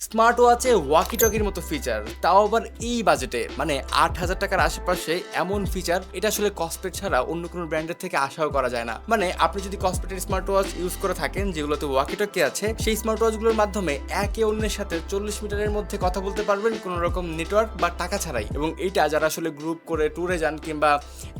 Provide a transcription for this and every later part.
Smart ওয়াচে ওয়াকি টকির মতো feature, তাও আবার এই বাজেটে, মানে 8,000 টাকার আশেপাশে এমন ফিচার, এটা আসলে কসপেট ছাড়া অন্য কোনো ব্র্যান্ডের থেকে আশাও করা যায় না। মানে আপনি যদি কসপেটের স্মার্ট ওয়াচ ইউজ করে থাকেন যেগুলোতে ওয়াকি টকি আছে, সেই স্মার্ট ওয়াচগুলোর মাধ্যমে একে অন্যের সাথে 40 মিটারের মধ্যে কথা বলতে পারবেন কোনো রকম নেটওয়ার্ক বা টাকা ছাড়াই। এবং এইটা যারা আসলে গ্রুপ করে ট্যুরে যান কিংবা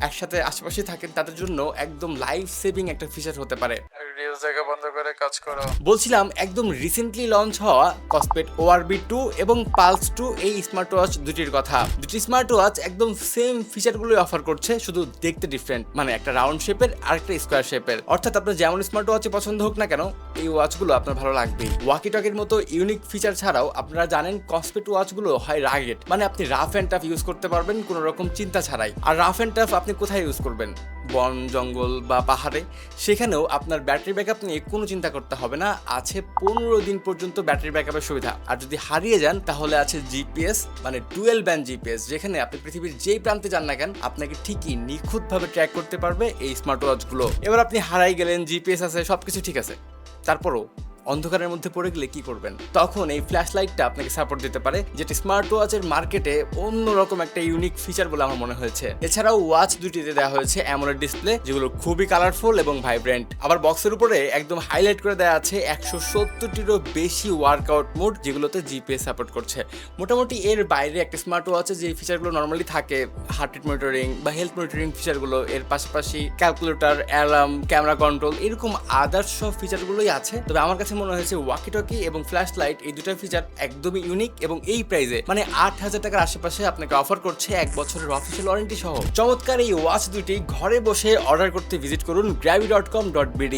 একসাথে আশেপাশে থাকেন তাদের জন্য একদম লাইফ সেভিং একটা ফিচার হতে পারে। রিলস দেখা বন্ধ করে কাজ করো। বলছিলাম একদম রিসেন্টলি লঞ্চ হওয়া কসপেট ওআরবি 2 এবং পালস 2 এই স্মার্ট ওয়াচ দুটির কথা। দুটি স্মার্ট ওয়াচ একদম সেম ফিচারগুলোই অফার করছে, শুধু দেখতে ডিফারেন্ট। মানে একটা রাউন্ড শেপের আর একটা স্কোয়ার শেপের। অর্থাৎ আপনার যেমন স্মার্ট ওয়াচে পছন্দ হোক না কেন, এই ওয়াচগুলো আপনার ভালো লাগবেই। ওয়াকি টকির মতো ইউনিক ফিচার ছাড়াও আপনারা জানেন কসপেট ওয়াচগুলো হয় রাগেড, মানে আপনি রাফ অ্যান্ড টাফ ইউজ করতে পারবেন কোনো রকম চিন্তা ছাড়াই। আর রাফ অ্যান্ড টাফ আপনি কোথায় ইউজ করবেন? বন জঙ্গল বা পাহাড়ে। সেখানেও আপনার ব্যাটারি ব্যাকআপ নিয়ে কোনো চিন্তা করতে হবে না, আছে 15 দিন পর্যন্ত ব্যাটারি ব্যাকআপের সুবিধা। আর যদি হারিয়ে যান তাহলে আছে জিপিএস, মানে ডুয়েল ব্যান্ড জিপিএস, যেখানে আপনি পৃথিবীর যেই প্রান্তে যান না কেন আপনাকে ঠিকই নিখুঁতভাবে ট্র্যাক করতে পারবে এই স্মার্ট ওয়াচগুলো। এবার আপনি হারাই গেলেন, জিপিএস আছে, সবকিছু ঠিক আছে, তারপরও অন্ধকারের মধ্যে পড়ে গেলে কি করবেন? তখন এই ফ্ল্যাশ লাইটটা আপনাকে সাপোর্ট দিতে পারে, যেটি স্মার্ট ওয়াচের মার্কেটে অন্যরকম একটা ইউনিক ফিচার বলে আমার মনে হয়েছে। এছাড়াও ওয়াচ দুটিতে দেওয়া হয়েছে অ্যামোলেড ডিসপ্লে, যেগুলো খুবই কালারফুল এবং ভাইব্রেন্ট। আবার বক্সের উপরে একদম হাইলাইট করে দেওয়া আছে 170টিরও বেশি ওয়ার্কআউট মোড, যেগুলোতে জিপিএস সাপোর্ট করছে। মোটামুটি এর বাইরে একটা স্মার্ট ওয়াচে যে ফিচারগুলো নর্মালি থাকে, হার্ট রেট মনিটরিং বা হেলথ মনিটরিং ফিচারগুলো, এর পাশাপাশি ক্যালকুলেটর, অ্যালার্ম, ক্যামেরা কন্ট্রোল, এরকম আদার্স সব ফিচারগুলোই আছে। তবে আমার কাছে মনে হয়েছে ওয়াকি টকি এবং ফ্ল্যাশ লাইট এই দুটো ফিচার একদমই ইউনিক, এবং এই প্রাইসে মানে 8,000 টাকার আশেপাশে আপনাকে অফার করছে 1 বছরের অফিসিয়াল ওয়ারেন্টি সহ। চমৎকার এই ওয়াচ দুটি ঘরে বসে অর্ডার করতে ভিজিট করুন gravi.com.bd।